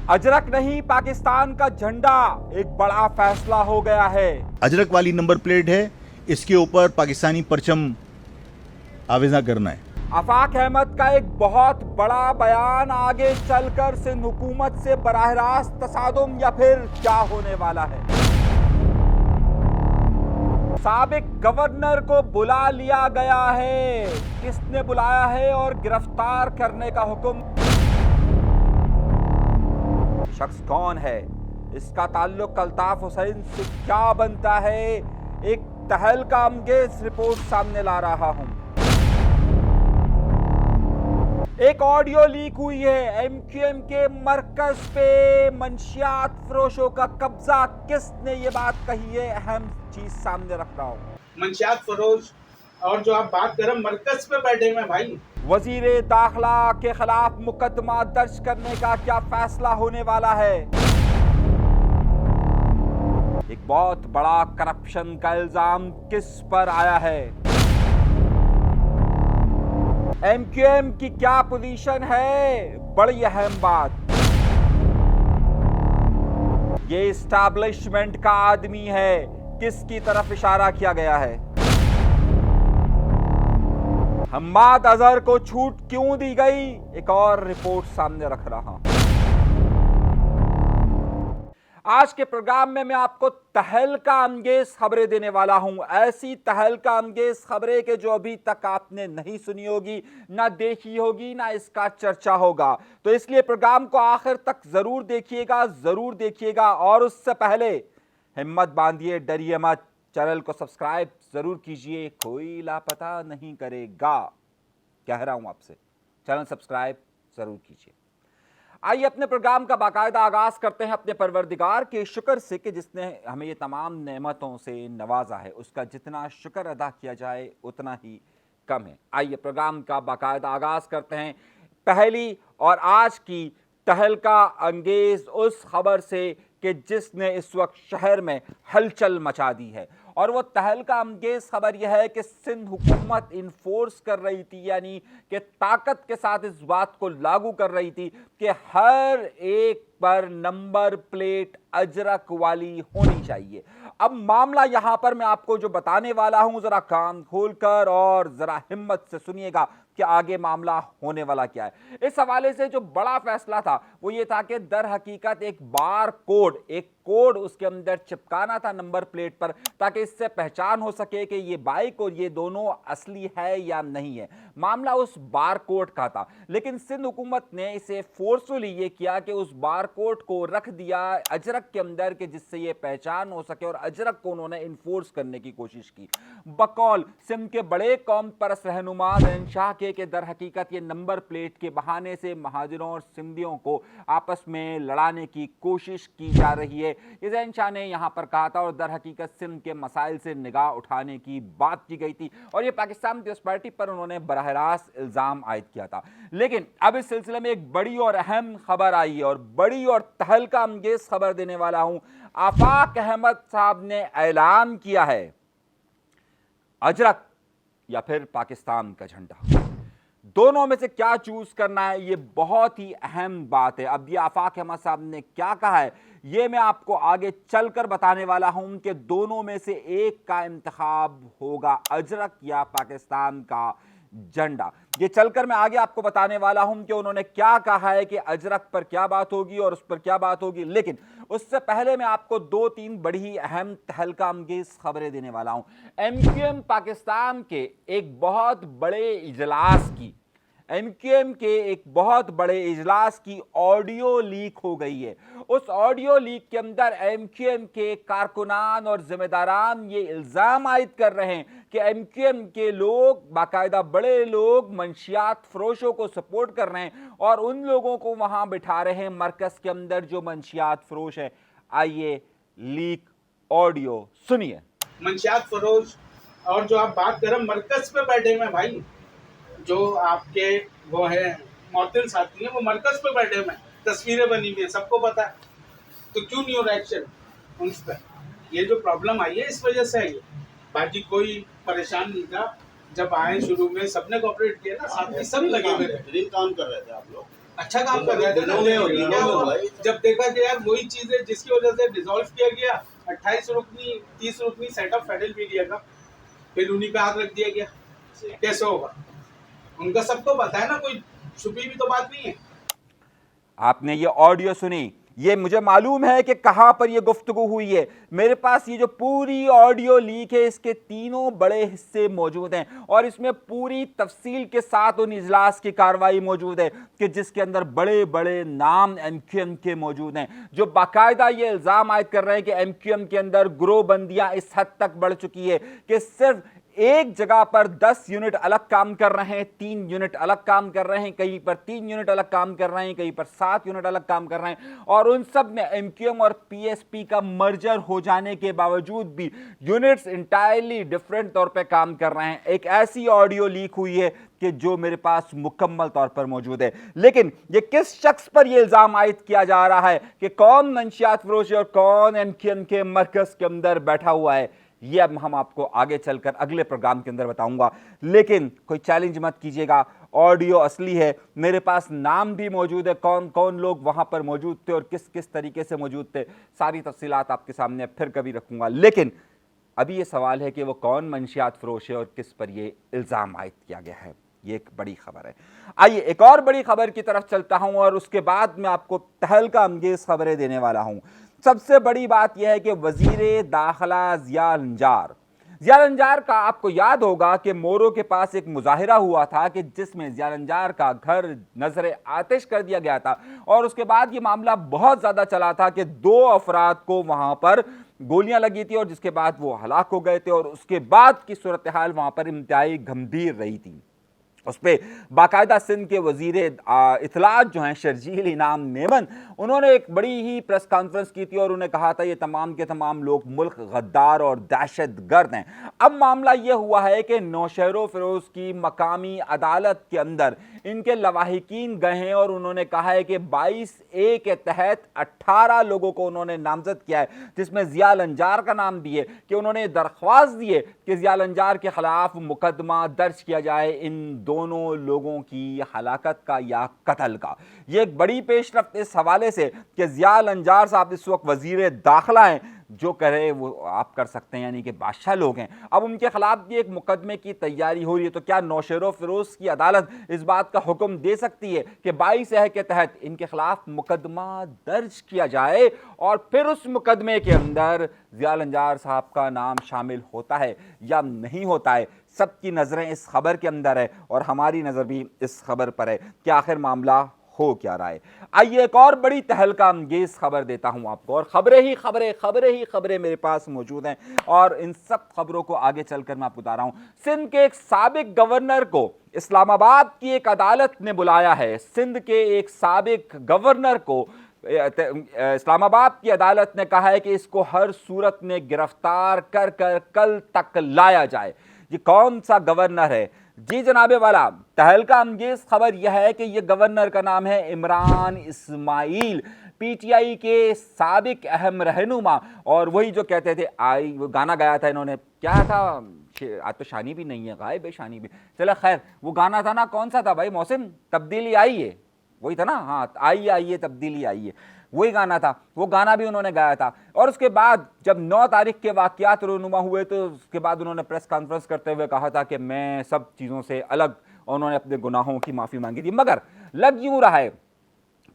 अजरक नहीं, पाकिस्तान का झंडा, एक बड़ा फैसला हो गया है। अजरक वाली नंबर प्लेट है, इसके ऊपर पाकिस्तानी परचम आवेजा करना है। आफाक अहमद का एक बहुत बड़ा बयान, आगे चलकर सिंध हुकूमत से बराह रास्त तसादुम या फिर क्या होने वाला है। साबिक गवर्नर को बुला लिया गया है, किसने बुलाया है और गिरफ्तार करने का हुक्म, शख्स कौन है, इसका ताल्लुक अल्ताफ हुसैन से क्या बनता है, एक तहलका अंगेज रिपोर्ट सामने ला रहा हूं। एक ऑडियो लीक हुई है, एमक्यूएम के मरकज पे मंशियात फरोशों का कब्जा, किसने ये बात कही है, अहम चीज सामने रख रहा हूं। मंशियात फरोश और जो आप बात कर रहे मरकज पे बैठे हुए भाई, वजीरे दाखिला के खिलाफ मुकदमा दर्ज करने का क्या फैसला होने वाला है। एक बहुत बड़ा करप्शन का इल्जाम किस पर आया है, एमक्यूएम की क्या पोजीशन है, बड़ी अहम बात। ये एस्टैब्लिशमेंट का आदमी है, किसकी तरफ इशारा किया गया है। हम्माद अजहर को छूट क्यों दी गई, एक और रिपोर्ट सामने रख रहा हूं। आज के प्रोग्राम में मैं आपको तहलका अंगेज खबरें देने वाला हूं, ऐसी तहलका अंगेज खबरें कि जो अभी तक आपने नहीं सुनी होगी, ना देखी होगी, ना इसका चर्चा होगा। तो इसलिए प्रोग्राम को आखिर तक जरूर देखिएगा। और उससे पहले हिम्मत बांधिए, डरिए मत, चैनल को सब्सक्राइब जरूर कीजिए, कोई लापता नहीं करेगा, कह रहा हूं आपसे, चैनल सब्सक्राइब जरूर कीजिए। आइए अपने प्रोग्राम का बाकायदा आगाज करते हैं अपने परवरदिगार के शुक्र से कि जिसने हमें ये तमाम नेमतों से नवाजा है, उसका जितना शुक्र अदा किया जाए उतना ही कम है। आइए प्रोग्राम का बाकायदा आगाज करते हैं पहली और आज की तहलका अंगेज उस खबर से कि जिसने इस वक्त शहर में हलचल मचा दी है। और वो तहलका अंगेज खबर यह है कि सिंध हुकूमत इन्फोर्स कर रही थी, यानी कि ताकत के साथ इस बात को लागू कर रही थी कि हर एक पर नंबर प्लेट अजरक वाली होनी चाहिए। अब मामला यहां पर मैं आपको जो बताने वाला हूं, जरा कान खोलकर और जरा हिम्मत से सुनिएगा कि आगे मामला होने वाला क्या है। इस हवाले से जो बड़ा फैसला था वो ये था कि दर हकीकत एक बार कोड, एक कोड उसके अंदर चिपकाना था नंबर प्लेट पर, ताकि इससे पहचान हो सके कि ये बाइक और ये दोनों असली है या नहीं है। मामला उस बार कोड का था, लेकिन सिंध हुकूमत ने इसे फोर्सफुली ये किया कि उस बार कोड को रख दिया अजरक के अंदर कि जिससे ये पहचान हो सके, और अजरक को उन्होंने इन्फोर्स करने की कोशिश की। बकौल सिंध के बड़े कौम परस्त रहनुमा ज़ैन शाह के दर हकीकत ये नंबर प्लेट के बहाने से महाजिरों और सिंधियों को आपस में लड़ाने की कोशिश की जा रही है, ये ज़ैन शाह ने यहां पर कहा था। और दर हकीकत सिंध के मसाइल से निगाह उठाने की बात की गई थी, और ये पाकिस्तान पीपल्स पार्टी पर उन्होंने बराह रास्त इल्जाम आयद किया था। लेकिन अब इस सिलसिले में एक बड़ी और अहम खबर आई है, और बड़ी और तहलका अंगेज खबर देने वाला हूं। आफाक अहमद साहब ने ऐलान किया है, अजरक या फिर पाकिस्तान का झंडा, दोनों में से क्या चूज करना है, ये बहुत ही अहम बात है। अब ये आफाक अहमद साहब ने क्या कहा है, ये मैं आपको आगे चलकर बताने वाला हूं कि दोनों में से एक का इंतखाब होगा, अजरक या पाकिस्तान का झंडा। ये चलकर मैं आगे आपको बताने वाला हूं कि उन्होंने क्या कहा है कि अजरक पर क्या बात होगी और उस पर क्या बात होगी। लेकिन उससे पहले मैं आपको दो तीन बड़ी ही अहम तहलका अंगेज खबरें देने वाला हूं। एमक्यूएम पाकिस्तान के एक बहुत बड़े इजलास की, एमक्यूएम के एक बहुत बड़े इजलास की ऑडियो लीक हो गई है। उस ऑडियो लीक के अंदर एमक्यूएम के कारकुनान और जिम्मेदारान ये इल्जाम आयद कर रहे हैं कि एमक्यूएम के लोग, बाकायदा बड़े लोग, मंशियात फरोशों को सपोर्ट कर रहे हैं और उन लोगों को वहां बिठा रहे हैं मरकज के अंदर जो मंशियात फरोश है। आइए लीक ऑडियो सुनिए। मंशियात फरोश और जो आप बात कर रहे मरकज पे बैठे हुए भाई, जो आपके वो है मोतिल साथी हैं, वो मरकज पे बैठे हुए, तस्वीरें बनी हुई है, सबको पता है। तो क्यों नहीं हो रहा एक्शन उन पर? ये जो प्रॉब्लम आई है इस वजह से आई है। बाकी कोई परेशान नहीं था, जब आए शुरू में सबने कोऑपरेट किया ना, साथ में सब लगे हुए थे। बेहतरीन काम कर रहे थे आप लोग। अच्छा काम कर रहे थे ना। लेकिन क्या हुआ, जब देखा कि यार वही चीज है जिसकी वजह से डिसॉल्व किया गया 28 रुकनी 30 रुकनी सेट ऑफ फेडरल मीडिया का, फिर उन्हीं पे हाथ रख दिया गया। कैसे होगा? उनका सबको पता है ना, कोई छुपी भी तो बात नहीं है। आपने ये ऑडियो सुनी, ये मुझे मालूम है कि कहां पर ये गुफ्तगू हुई है। मेरे पास ये जो पूरी ऑडियो लीक है, इसके तीनों बड़े हिस्से मौजूद हैं और इसमें पूरी तफसील के साथ उन इजलास की कार्रवाई मौजूद है कि जिसके अंदर बड़े बड़े नाम MQM के मौजूद हैं, जो बाकायदा ये इल्ज़ाम आयद कर रहे हैं कि MQM के अंदर ग्रोहबंदियां इस हद तक बढ़ चुकी है कि सिर्फ एक जगह पर 10 यूनिट अलग काम कर रहे हैं, 3 यूनिट अलग काम कर रहे हैं, कहीं पर 3 यूनिट अलग काम कर रहे हैं, कहीं पर 7 यूनिट अलग काम कर रहे हैं और उन सब में MQM और PSP का मर्जर हो जाने के बावजूद भी यूनिट्स इंटायरली डिफरेंट तौर पे काम कर रहे हैं। एक ऐसी ऑडियो लीक हुई है कि जो मेरे पास मुकम्मल तौर पर मौजूद है। लेकिन ये किस शख्स पर यह इल्जाम आयद किया जा रहा है कि कौन मंशियात फरोश और कौन MQM के मरकज के अंदर बैठा हुआ है, ये अब हम आपको आगे चलकर अगले प्रोग्राम के अंदर बताऊंगा। लेकिन कोई चैलेंज मत कीजिएगा, ऑडियो असली है, मेरे पास नाम भी मौजूद है, कौन कौन लोग वहां पर मौजूद थे और किस किस तरीके से मौजूद थे, सारी तफसीलात आपके सामने फिर कभी रखूंगा। लेकिन अभी ये सवाल है कि वो कौन मंशियात फरोश है और किस पर ये इल्ज़ाम आयद किया गया है। ये एक बड़ी खबर है। आइए एक और बड़ी खबर की तरफ चलता हूं और उसके बाद मैं आपको तहलका अंगेज खबरें देने वाला हूं। सबसे बड़ी बात यह है कि वजीर दाखिला ज़िया लंजार का आपको याद होगा कि मोरो के पास एक मुजाहिरा हुआ था कि जिसमें ज़िया लंजार का घर नजर आतिश कर दिया गया था और उसके बाद ये मामला बहुत ज़्यादा चला था कि 2 अफराद को वहाँ पर गोलियां लगी थी और जिसके बाद वो हलाक हो गए थे और उसके बाद की सूरत हाल वहाँ पर इंतहाई गंभीर रही थी। उस पर बाकायदा सिंध के वजीर इतलात जो हैं शर्जील इनाम मेमन, उन्होंने एक बड़ी ही प्रेस कॉन्फ्रेंस की थी और उन्हें कहा था ये तमाम के तमाम लोग मुल्क गद्दार और दहशत गर्द हैं। अब मामला यह हुआ है कि नौशहरो फिरोज की मकामी अदालत के अंदर इनके लवाहिकीन गए हैं और उन्होंने कहा है कि 22A के तहत 18 लोगों को उन्होंने नामजद किया है, जिसमें ज़िया लंजार का नाम भी है कि उन्होंने दरख्वास्त दी है कि ज़िया लंजार के खिलाफ मुकदमा दर्ज किया जाए इन दोनों लोगों की हलाकत का या कत्ल का। यह एक बड़ी पेशरफ्त इस हवाले से कि ज़िया लंजार साहब इस वक्त वजीर दाखिला हैं, जो करे वो आप कर सकते हैं, यानी कि बादशाह लोग हैं। अब उनके खिलाफ भी एक मुकदमे की तैयारी हो रही है, तो क्या नौशहरो फिरोज की अदालत इस बात का हुक्म दे सकती है कि 22A के तहत इनके खिलाफ मुकदमा दर्ज किया जाए और फिर उस मुकदमे के अंदर ज़िया लंजार साहब का नाम शामिल होता है या नहीं होता है? सबकी नज़रें इस खबर के अंदर है और हमारी नज़र भी इस खबर पर है कि आखिर मामला हो क्या रहा है। आइए एक और बड़ी तहलका अंगेज खबर देता हूं आपको, और खबरें मेरे पास मौजूद हैं और इन सब खबरों को आगे चलकर मैं आपको बता रहा हूं। सिंध के एक साबिक गवर्नर को इस्लामाबाद की एक अदालत ने बुलाया है। सिंध के एक साबिक गवर्नर को इस्लामाबाद की अदालत ने कहा है कि इसको हर सूरत में गिरफ्तार कर कर कल तक लाया जाए। ये कौन सा गवर्नर है? जी जनाबे वाला, तहलका अंगेज खबर यह है कि यह गवर्नर का नाम है इमरान इस्माइल, PTI के साबिक अहम रहनुमा, और वही जो कहते थे आई वो गाना गाया था इन्होंने, क्या था, आज तो शानी भी नहीं है, गायब है शानी भी, चलो खैर, वो गाना था ना, कौन सा था भाई मौसम, तब्दीली आई है, वही था ना, हाँ आइए तब्दीली आई है, वही गाना था। वो गाना भी उन्होंने गाया था। और उसके बाद जब 9 तारीख के वाक़यात रूनुमा हुए तो उसके बाद उन्होंने प्रेस कॉन्फ्रेंस करते हुए कहा था कि मैं सब चीज़ों से अलग, उन्होंने अपने गुनाहों की माफ़ी मांगी थी। मगर लग यूँ रहा है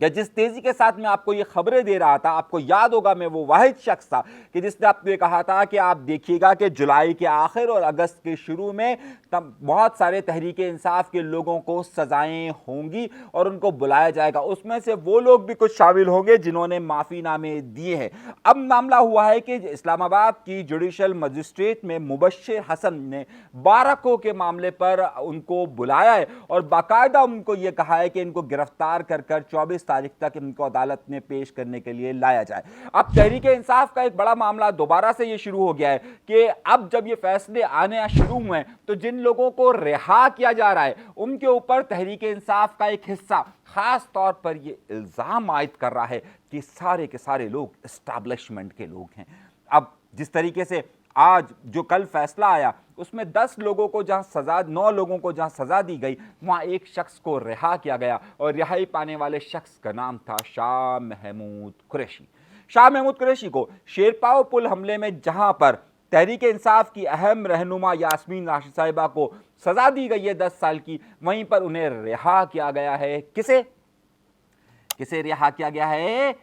कि जिस तेज़ी के साथ मैं आपको ये खबरें दे रहा था, आपको याद होगा मैं वो वाहिद शख्स था कि जिसने आपको ये कहा था कि आप देखिएगा कि जुलाई के आखिर और अगस्त के शुरू में तब बहुत सारे तहरीक इंसाफ के लोगों को सजाएं होंगी और उनको बुलाया जाएगा। उसमें से वो लोग भी कुछ शामिल होंगे जिन्होंने माफ़ीनामे दिए हैं। अब मामला हुआ है कि इस्लामाबाद की जुडिशल मजिस्ट्रेट में मुबश्शिर हसन ने 12 को के मामले पर उनको बुलाया है और बाकायदा उनको ये कहा है कि इनको गिरफ्तार कर 24 तारीख तक इनको अदालत में पेश करने के लिए लाया जाए। अब तहरीक इंसाफ का एक बड़ा मामला दोबारा से ये शुरू हो गया है कि अब जब ये फैसले आने शुरू हुए हैं तो जिन लोगों को रिहा किया जा रहा है उनके ऊपर तहरीक इंसाफ का एक हिस्सा खास तौर पर ये इल्जाम आयद कर रहा है कि सारे के सारे लोग एस्टैब्लिशमेंट के लोग हैं। अब जिस तरीके से आज जो कल फैसला आया उसमें 10 लोगों को जहां सजा, 9 लोगों को जहां सजा दी गई, वहां एक शख्स को रिहा किया गया और रिहाई पाने वाले शख्स का नाम था शाह महमूद कुरैशी। शाह महमूद कुरैशी को शेरपाओ पुल हमले में जहां पर तहरीक इंसाफ की अहम रहनुमा यास्मीन राशिद साहिबा को सजा दी गई है 10 साल की, वहीं पर उन्हें रिहा किया गया है। किसे रिहा किया गया है?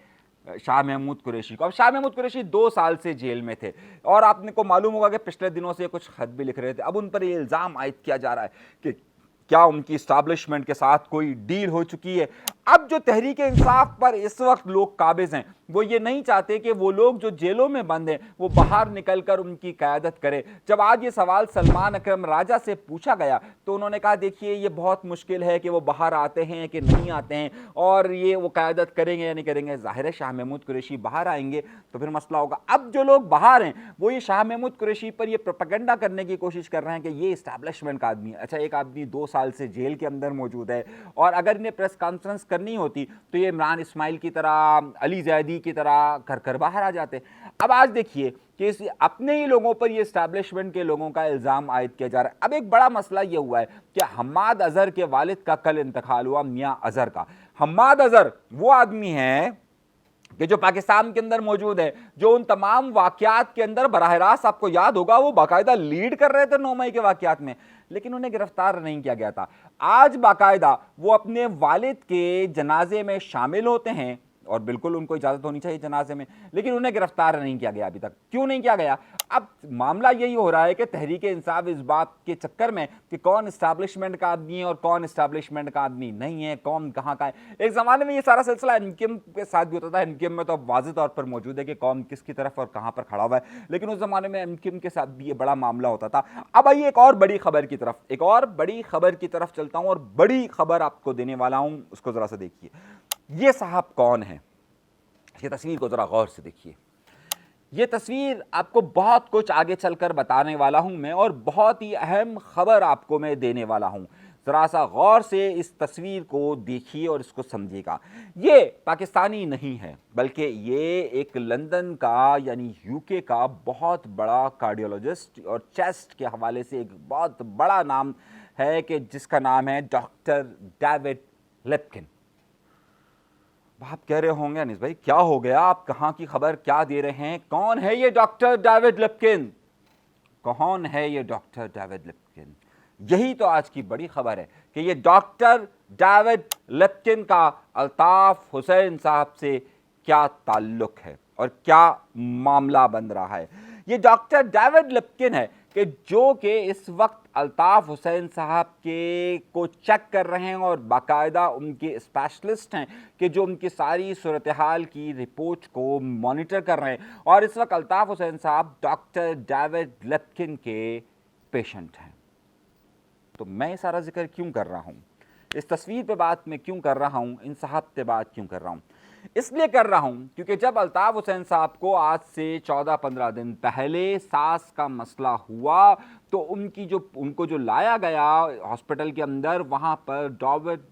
शाह महमूद कुरैशी को। अब शाह महमूद कुरैशी 2 साल से जेल में थे और आपने को मालूम होगा कि पिछले दिनों से कुछ खत भी लिख रहे थे। अब उन पर ये इल्ज़ाम आयद किया जा रहा है कि क्या उनकी इस्टेब्लिशमेंट के साथ कोई डील हो चुकी है। अब जो तहरीक इंसाफ पर इस वक्त लोग काबिज हैं, वो ये नहीं चाहते कि वो लोग जो जेलों में बंद हैं वो बाहर निकलकर उनकी क़यादत करें। जब आज ये सवाल सलमान अकरम राजा से पूछा गया तो उन्होंने कहा देखिए ये बहुत मुश्किल है कि वो बाहर आते हैं कि नहीं आते हैं और ये वो क़यादत करेंगे या नहीं करेंगे। ज़ाहिर है शाह महमूद कुरैशी बाहर आएंगे तो फिर मसला होगा। अब जो लोग बाहर हैं वो ये शाह महमूद कुरैशी पर ये प्रोपेगेंडा करने की कोशिश कर रहे हैं कि ये इस्टेब्लिशमेंट का आदमी है। अच्छा, एक आदमी 2 साल से जेल के अंदर मौजूद है और अगर इन्हें प्रेस कॉन्फ्रेंस करनी होती तो ये इमरान इस्माइल की तरह, अली जैदी की तरह कर बाहर आ जाते। अब आज देखिए कि इस अपने ही लोगों पर ये इस्टेब्लिशमेंट के लोगों का इल्ज़ाम आयद किया जा रहा है। अब एक बड़ा मसला ये हुआ है कि हम्माद अजहर के वालिद का कल इंतकाल हुआ, मियां अजहर का। हम्माद अजहर वो आदमी है कि जो पाकिस्तान के अंदर मौजूद है, जो उन तमाम वाक़यात के अंदर बराह रास्त, आपको याद होगा, वो बाकायदा लीड कर रहे थे 9 मई के वाक़यात में, लेकिन उन्हें गिरफ्तार नहीं किया गया था। आज बाकायदा वो अपने वालिद के जनाजे में शामिल होते हैं और बिल्कुल उनको इजाज़त होनी चाहिए जनाजे में, लेकिन उन्हें गिरफ्तार नहीं किया गया अभी तक। क्यों नहीं किया गया? अब मामला यही हो रहा है कि तहरीक इंसाफ इस बात के चक्कर में कि कौन इस्टेब्लिशमेंट का आदमी है और कौन इस्टेब्लिशमेंट का आदमी नहीं है, कौन कहाँ का है। एक ज़माने में ये सारा सिलसिला एनकेएम के साथ भी होता था। एनकेएम में तो अब वाज़ेह तौर पर मौजूद है कि कौन किसकी तरफ और कहाँ पर खड़ा हुआ है, लेकिन उस ज़माने में एनकेएम के साथ भी ये बड़ा मामला होता था। अब आइए एक और बड़ी खबर की तरफ चलता हूँ और बड़ी खबर आपको देने वाला हूँ, उसको ज़रा सा देखिए। ये साहब कौन है? ये तस्वीर को जरा गौर से देखिए। ये तस्वीर आपको बहुत कुछ आगे चलकर बताने वाला हूं मैं और बहुत ही अहम खबर आपको मैं देने वाला हूं। जरा सा गौर से इस तस्वीर को देखिए और इसको समझिएगा। ये पाकिस्तानी नहीं है, बल्कि ये एक लंदन का यानी यूके का बहुत बड़ा कार्डियोलॉजिस्ट और चेस्ट के हवाले से एक बहुत बड़ा नाम है कि जिसका नाम है डॉक्टर डेविड लिप्किन। आप कह रहे होंगे अनीस भाई क्या हो गया, आप कहाँ की खबर क्या दे रहे हैं? कौन है ये डॉक्टर डेविड लिप्किन? कौन है ये डॉक्टर डेविड लिप्किन? यही तो आज की बड़ी खबर है कि ये डॉक्टर डेविड लिप्किन का अल्ताफ हुसैन साहब से क्या ताल्लुक है और क्या मामला बन रहा है। ये डॉक्टर डेविड लिप्किन है कि जो कि इस वक्त अल्ताफ हुसैन साहब के को चेक कर रहे हैं और बाकायदा उनके स्पेशलिस्ट हैं कि जो उनकी सारी सूरत हाल की रिपोर्ट को मॉनिटर कर रहे हैं। और इस वक्त अल्ताफ हुसैन साहब डॉक्टर डेविड लिप्किन के पेशेंट हैं। तो मैं ये सारा जिक्र क्यों कर रहा हूँ, इस तस्वीर पे बात मैं क्यों कर रहा हूँ, इन साहब पे बात क्यों कर रहा हूँ? इसलिए कर रहा हूं क्योंकि जब अल्ताफ हुसैन साहब को आज से 14-15 दिन पहले सांस का मसला हुआ तो उनको जो लाया गया हॉस्पिटल के अंदर, वहां पर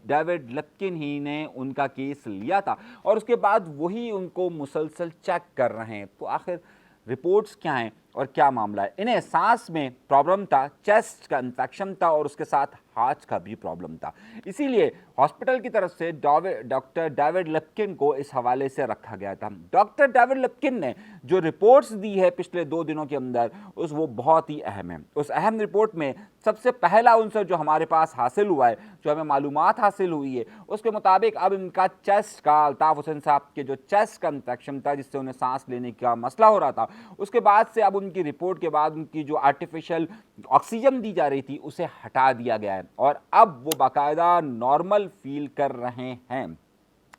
डेविड लिप्किन ही ने उनका केस लिया था और उसके बाद वही उनको मुसलसल चेक कर रहे हैं। तो आखिर रिपोर्ट्स क्या हैं और क्या मामला है? इन्हें सांस में प्रॉब्लम था, चेस्ट का इन्फेक्शन था और उसके साथ हार्ट का भी प्रॉब्लम था। इसीलिए हॉस्पिटल की तरफ से डॉक्टर डेविड लिप्किन को इस हवाले से रखा गया था। डॉक्टर डेविड लिप्किन ने जो रिपोर्ट्स दी है पिछले 2 दिनों के अंदर वो बहुत ही अहम है। उस अहम रिपोर्ट में सबसे पहला आंसर जो हमारे पास हासिल हुआ है, जो हमें मालूमात हासिल हुई है, उसके मुताबिक अब इनका चेस्ट का, अल्ताफ हुसैन साहब के जो चेस्ट का इन्फेक्शन था जिससे उन्हें सांस लेने का मसला हो रहा था, उसके बाद से अब उनकी रिपोर्ट के बाद उनकी जो आर्टिफिशियल ऑक्सीजन दी जा रही थी उसे हटा दिया गया है और अब वो बाकायदा नॉर्मल फील कर रहे हैं।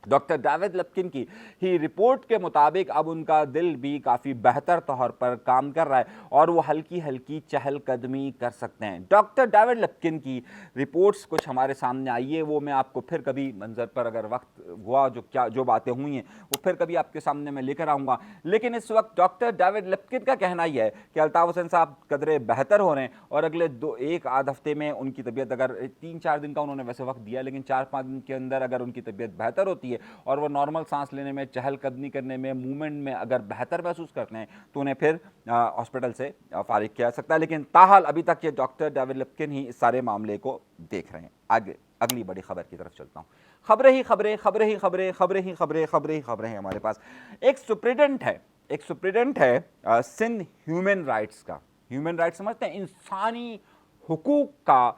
डॉक्टर डेविड लिप्किन की ही रिपोर्ट के मुताबिक अब उनका दिल भी काफ़ी बेहतर तौर पर काम कर रहा है और वो हल्की हल्की चहलकदमी कर सकते हैं। डॉक्टर डेविड लिप्किन की रिपोर्ट्स कुछ हमारे सामने आई है, वो मैं आपको फिर कभी मंजर पर अगर वक्त हुआ जो बातें हुई हैं वो फिर कभी आपके सामने मैं लेकर आऊँगा। लेकिन इस वक्त डॉक्टर डेविड लिप्किन का कहना ही है कि अल्ताफ हुसैन साहब कदरे बेहतर हो रहे हैं और अगले 1 आध हफ्ते में उनकी तबीयत, अगर 3-4 दिन का उन्होंने वैसे वक्त दिया, लेकिन 4-5 दिन के अंदर अगर उनकी तबीयत बेहतर होती जाती है और वो नॉर्मल सांस लेने में, चहलकदमी करने में, मूवमेंट में अगर बेहतर महसूस करते हैं तो उन्हें फिर हॉस्पिटल से फारिग किया जा सकता है। लेकिन ताहाल अभी तक ये डॉक्टर डेविड लिप्किन ही इस सारे मामले को देख रहे हैं। आगे अगली बड़ी खबर की तरफ चलता हूँ। खबरें ही खबरें, खबरें ही खबरें, खबरें ही खबरें, खबरें ही खबरें हैं हमारे पास। एक सुप्रिटेंडेंट है सिंध ह्यूमन राइट्स का। ह्यूमन राइट्स समझते हैं, इंसानी हुकूक का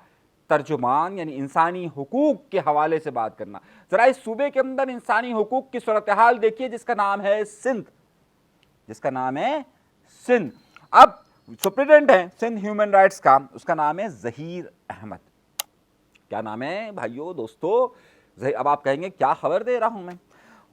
तर्जुमान, यानी इंसानी हुकूक के हवाले से बात करना। जरा इस सूबे के अंदर इंसानी हुकूक की सूरत हाल देखिए, जिसका नाम है सिंध, जिसका नाम है सिंध। अब सुप्रिटेंडेंट है सिंध ह्यूमन राइट्स का, उसका नाम है ज़हीर अहमद। क्या नाम है भाइयों दोस्तों? अब आप कहेंगे क्या खबर दे रहा हूं मैं।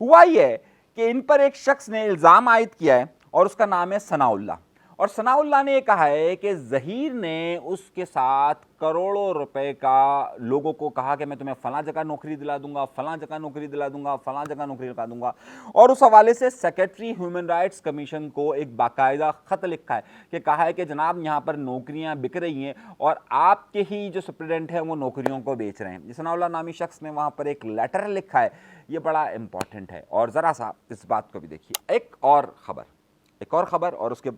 हुआ यह कि इन पर एक शख्स ने इल्ज़ाम आयद किया है और उसका नाम है सनाउल्लाह। और सनाउल्लाह ने कहा है कि ज़हीर ने उसके साथ करोड़ों रुपए का लोगों को कहा कि मैं तुम्हें फलां जगह नौकरी दिला दूंगा, फलां जगह नौकरी दिला दूंगा, फलां जगह नौकरी दिला दूंगा। और उस हवाले से सेक्रेटरी ह्यूमन राइट्स कमीशन को एक बाकायदा ख़त लिखा है कि कहा है कि जनाब यहाँ पर नौकरियाँ बिक रही हैं और आपके ही जो सुप्रिटेंडेंट हैं वो नौकरियों को बेच रहे हैं। सनाउल्लाह नामी शख्स ने वहाँ पर एक लेटर लिखा है, ये बड़ा इंपॉर्टेंट है। और ज़रा सा इस बात को भी देखिए। एक और ख़बर और उसके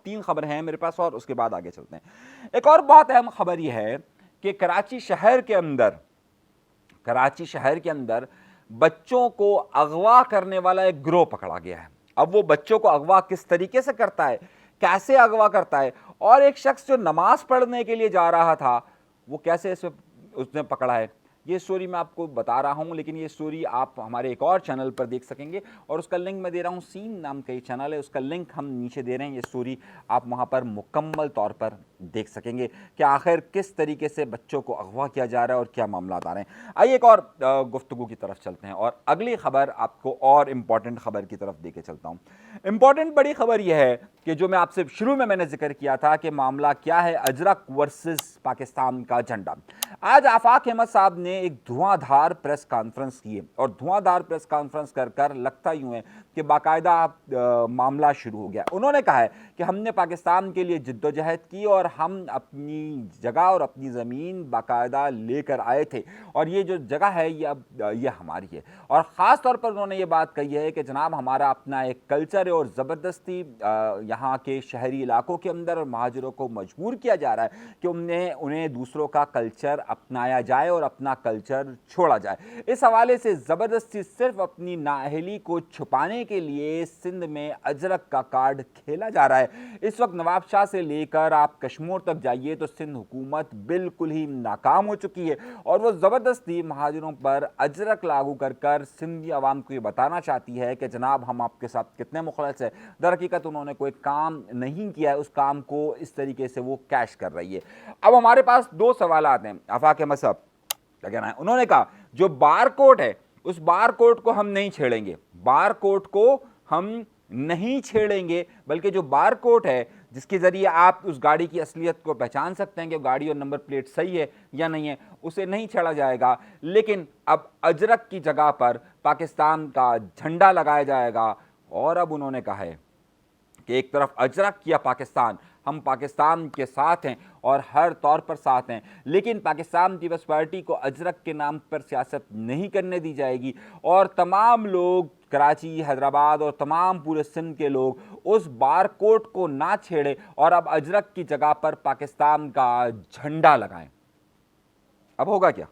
तीन खबर हैं मेरे पास और उसके बाद आगे चलते हैं। एक और बहुत अहम खबर यह है कि कराची शहर के अंदर बच्चों को अगवा करने वाला एक गिरोह पकड़ा गया है। अब वो बच्चों को अगवा किस तरीके से करता है, कैसे अगवा करता है, और एक शख्स जो नमाज पढ़ने के लिए जा रहा था वो कैसे उसने पकड़ा है, ये स्टोरी मैं आपको बता रहा हूँ। लेकिन ये स्टोरी आप हमारे एक और चैनल पर देख सकेंगे और उसका लिंक मैं दे रहा हूँ। सीन नाम का ये चैनल है, उसका लिंक हम नीचे दे रहे हैं। ये स्टोरी आप वहाँ पर मुकम्मल तौर पर देख सकेंगे कि आखिर किस तरीके से बच्चों को अगवा किया जा रहा है और क्या मामला आ रहे हैं। आइए एक और गुफ्तगू की तरफ चलते हैं और अगली खबर आपको और इम्पॉर्टेंट खबर की तरफ दे के चलता हूँ। इम्पॉर्टेंट बड़ी खबर यह है कि जो मैं आपसे शुरू में मैंने जिक्र किया था कि मामला क्या है, अजरक वर्सेस पाकिस्तान का झंडा। आज आफाक अहमद साहब ने एक धुआंधार प्रेस कॉन्फ्रेंस की है और धुआंधार प्रेस कॉन्फ्रेंस कर लगता यूं है कि बाकायदा मामला शुरू हो गया। उन्होंने कहा है कि हमने पाकिस्तान के लिए जिद्दोजहद की और हम अपनी जगह और अपनी ज़मीन बाकायदा लेकर आए थे और ये जो जगह है ये अब ये हमारी है। और ख़ास तौर पर उन्होंने ये बात कही है कि जनाब हमारा अपना एक कल्चर है और ज़बरदस्ती यहाँ के शहरी इलाकों के अंदर और महाजरों को मजबूर किया जा रहा है कि उन्हें दूसरों का कल्चर अपनाया जाए और अपना कल्चर छोड़ा जाए। इस हवाले से ज़बरदस्ती सिर्फ अपनी नाअहली को छुपाने के लिए सिंध में अजरक का कार्ड खेला जा रहा है। इस वक्त नवाब शाह से लेकर आप कश्मीर तक जाइए तो सिंध हुकूमत बिल्कुल ही नाकाम हो चुकी है और वो ज़बरदस्ती महाजरों पर अजरक लागू कर सिंधी आवाम को ये बताना चाहती है कि जनाब हम आपके साथ कितने मुखलस है। दर हकीकत उन्होंने कोई काम नहीं किया है, उस काम को इस तरीके से वो कैश कर रही है। अब हमारे पास दो सवाल आते हैं। आफाक अहमद साहब क्या कहना है? उन्होंने कहा जो बार कोड है उस बार कोड को हम नहीं छेड़ेंगे, बार कोड को हम नहीं छेड़ेंगे, बल्कि जो बार कोड है जिसके ज़रिए आप उस गाड़ी की असलियत को पहचान सकते हैं कि गाड़ी और नंबर प्लेट सही है या नहीं है, उसे नहीं छेड़ा जाएगा। लेकिन अब अजरक की जगह पर पाकिस्तान का झंडा लगाया जाएगा। और अब उन्होंने कहा है कि एक तरफ अजरक या पाकिस्तान, हम पाकिस्तान के साथ हैं और हर तौर पर साथ हैं, लेकिन पाकिस्तान पीपल्स पार्टी को अजरक के नाम पर सियासत नहीं करने दी जाएगी और तमाम लोग कराची, हैदराबाद और तमाम पूरे सिंध के लोग उस बार कोड को ना छेड़े और अब अजरक की जगह पर पाकिस्तान का झंडा लगाएं। अब होगा क्या?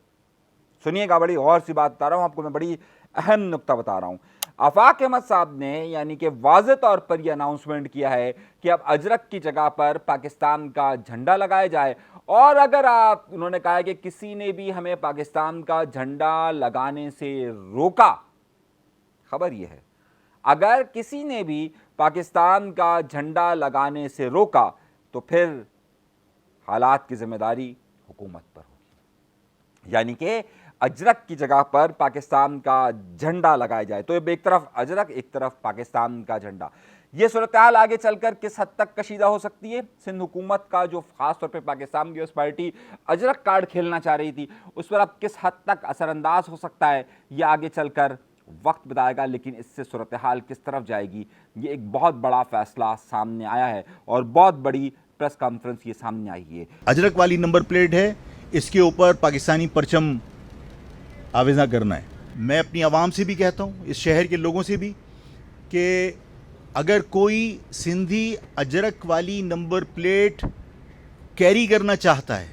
सुनिएगा, बड़ी गौर सी बात बता रहा हूँ आपको, मैं बड़ी अहम नुक्ता बता रहा हूँ। आफाक अहमद साहब ने यानी कि वाज़े तौर पर यह अनाउंसमेंट किया है कि अब अजरक की जगह पर पाकिस्तान का झंडा लगाया जाए। और अगर उन्होंने कहा है कि किसी ने भी हमें पाकिस्तान का झंडा लगाने से रोका, खबर यह है अगर किसी ने भी पाकिस्तान का झंडा लगाने से रोका तो फिर हालात की जिम्मेदारी हुकूमत पर होगी। यानी कि अजरक की जगह पर पाकिस्तान का झंडा लगाया जाए तो एक तरफ अजरक एक तरफ पाकिस्तान का झंडा। ये सूरत-ए-हाल आगे चलकर किस हद तक कशीदा हो सकती है? सिंध हुकूमत का जो खास तौर पर पाकिस्तान पीपल्स पार्टी अजरक कार्ड खेलना चाह रही थी उस पर अब किस हद तक असरअंदाज हो सकता है ये आगे चलकर वक्त बताएगा। लेकिन इससे सूरत-ए-हाल किस तरफ जाएगी ये एक बहुत बड़ा फैसला सामने आया है और बहुत बड़ी प्रेस कॉन्फ्रेंस ये सामने आई है। अजरक वाली नंबर प्लेट है, इसके ऊपर पाकिस्तानी परचम आवेजा करना है। मैं अपनी आवाम से भी कहता हूँ, इस शहर के लोगों से भी, कि अगर कोई सिंधी अजरक वाली नंबर प्लेट कैरी करना चाहता है,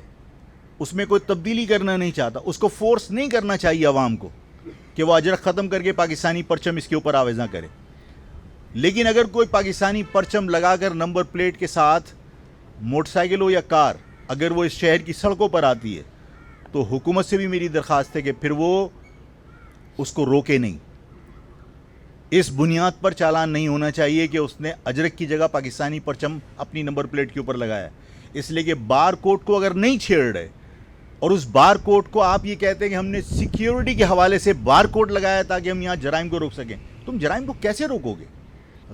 उसमें कोई तब्दीली करना नहीं चाहता, उसको फोर्स नहीं करना चाहिए आवाम को कि वो अजरक ख़त्म करके पाकिस्तानी परचम इसके ऊपर आवेज़ा करे। लेकिन अगर कोई पाकिस्तानी परचम लगाकर नंबर प्लेट के साथ मोटरसाइकिल हो या कार अगर वो इस शहर की सड़कों पर आती है, तो हुकूमत से भी मेरी दरख्वास्त है कि फिर वो उसको रोके नहीं। इस बुनियाद पर चालान नहीं होना चाहिए कि उसने अजरक की जगह पाकिस्तानी परचम अपनी नंबर प्लेट के ऊपर लगाया, इसलिए कि बार कोड को अगर नहीं छेड़ रहे और उस बार कोड को आप ये कहते हैं कि हमने सिक्योरिटी के हवाले से बार कोड लगाया ताकि हम यहाँ जराइम को रोक सकें, तुम जराइम को कैसे रोकोगे?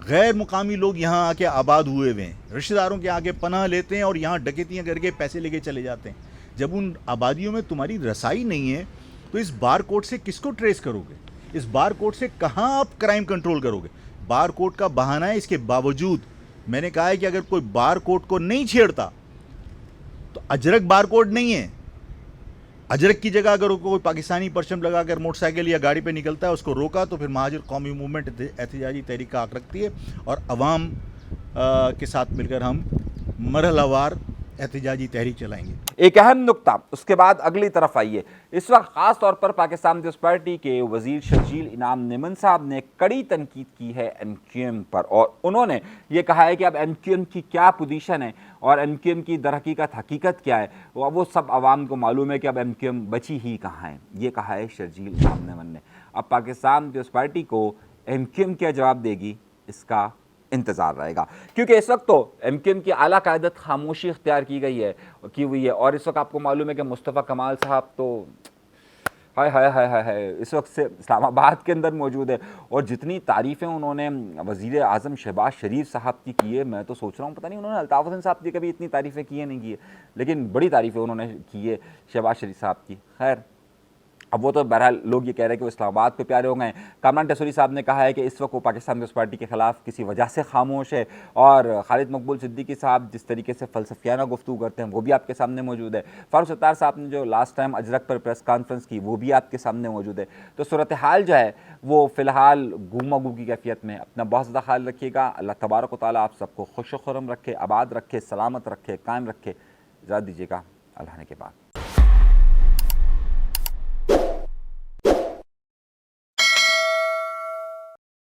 गैर मुकामी लोग यहाँ आके आबाद हुए हुए हैं, रिश्तेदारों के आगे पनाह लेते हैं और यहाँ डकैतियाँ करके पैसे लेके चले जाते हैं। जब उन आबादियों में तुम्हारी रसाई नहीं है तो इस बार कोड से किसको ट्रेस करोगे? इस बार कोड से कहाँ आप क्राइम कंट्रोल करोगे? बार कोड का बहाना है। इसके बावजूद मैंने कहा है कि अगर कोई बार कोड को नहीं छेड़ता तो अजरक बार कोड नहीं है। अजरक की जगह अगर कोई पाकिस्तानी परचम लगाकर मोटरसाइकिल या गाड़ी पे निकलता है, उसको रोका, तो फिर महाजिर कौमी मूवमेंट एहतजाजी तहरीक का हक रखती है और अवाम के साथ मिलकर हम मरहलावार एहतजाजी तहरीक चलाएंगे। एक अहम नुक्ता, उसके बाद अगली तरफ आइए। इस वक्त ख़ास तौर पर पाकिस्तान पीपल्स पार्टी के वज़ीर शर्जील इनाम निमन साहब ने कड़ी तनकीद की है MQM पर, और उन्होंने ये कहा है कि अब MQM की क्या पोजीशन है और MQM की दरहकीकत हकीकत क्या है वो सब आवाम को मालूम है कि अब MQM बची ही कहाँ है। ये कहा है शर्जील इनाम निमन ने। अब पाकिस्तान पीपल्स पार्टी को MQM क्या जवाब देगी, इसका इंतज़ार रहेगा, क्योंकि इस वक्त तो MQM की आला क़यादत खामोशी इख्तियार की हुई है। और इस वक्त आपको मालूम है कि मुस्तफ़ा कमाल साहब तो हाय हाय हाय हाय हाय इस वक्त से इस्लामाबाद के अंदर मौजूद है, और जितनी तारीफ़ें उन्होंने वज़ीर आज़म शहबाज शरीफ साहब की है, मैं तो सोच रहा हूँ पता नहीं उन्होंने अल्ताफ़ हुसैन साहब की कभी इतनी तारीफ़ें की है नहीं की है, लेकिन बड़ी तारीफ़ें उन्होंने की है शहबाज शरीफ साहब की। खैर, अब वो तो बहरहाल लोग ये कह रहे हैं कि वो इस्लामाबाद पे प्यारे हो गए। कामरान टेसोरी साहब ने कहा है कि इस वक्त वो पाकिस्तान पीपल्स पार्टी के ख़िलाफ़ किसी वजह से खामोश है, और खालिद मकबूल सिद्दीकी साहब जिस तरीके से फ़लसफ़ियाना गुफ्तगू करते हैं वो भी आपके सामने मौजूद है। फ़ारूक सत्तार साहब ने जो लास्ट टाइम अजरक पर प्रेस कॉन्फ्रेंस की वो भी आपके सामने मौजूद है। तो सूरत हाल जो है वो फ़िलहाल गुमा गू की कैफियत में। अपना बहुत ज़्यादा ख्याल रखिएगा। अल्लाह तबारक व तआला आप सबको खुश व खुर्रम रखे, आबाद रखे, सलामत रखे, कायम रखे। इजाज़त दीजिएगा अल्लाह ने के बाद।